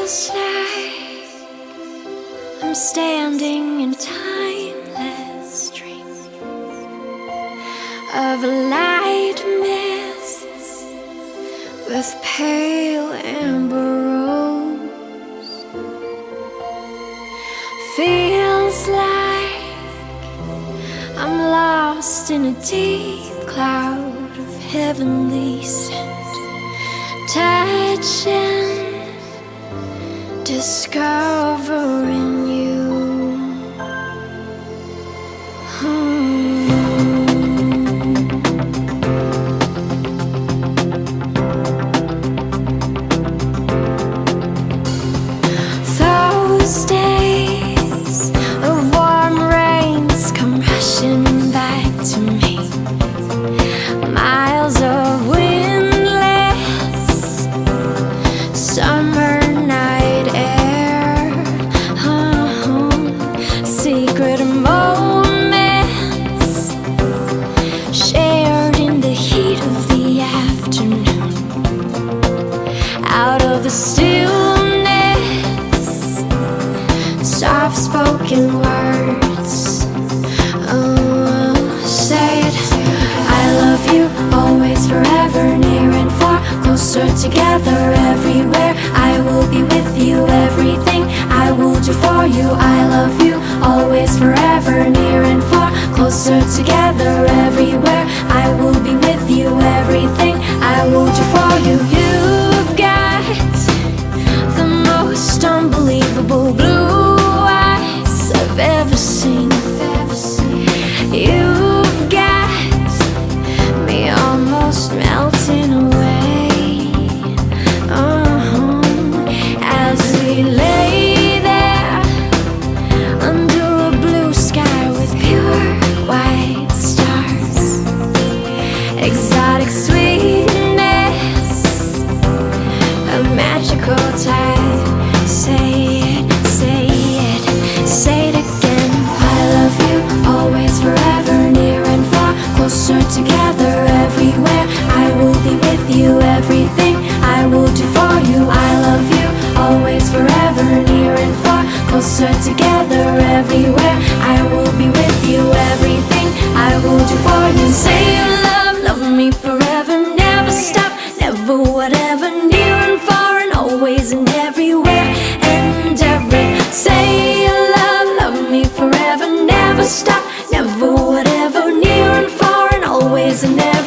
Feels like I'm standing in a timeless dream of light mists with pale amber rose. Feels like I'm lost in a deep cloud of heavenly scent, touching, discovering you. Those days of warm rains come rushing back to me. Miles of windless summer night air, secret moments shared in the heat of the afternoon. Out of the stillness, soft-spoken words. Say it. I love you, always, forever, near and far, closer together, everywhere. I will be with you, everything I will do for you. I love you, always, forever, near and far, closer together, everywhere. I will be with you, everything I will do for you. You've got the most unbelievable blue eyes I've ever seen. You've got me almost melting away, as we lay there under a blue sky with pure white stars. Exotic sweetness, a magical tide. Say it, say it, say it again. I love you, always, forever, near and far, closer together, everywhere. I will be with you, everything I will do for you. I love you, always, forever, near and far, closer together, everywhere. I will be with you, everything I will do for you. Say you love me forever, never stop, never whatever, near and far and always and everywhere and every. Say you love me forever, never stop, never whatever, near and far and always and everywhere.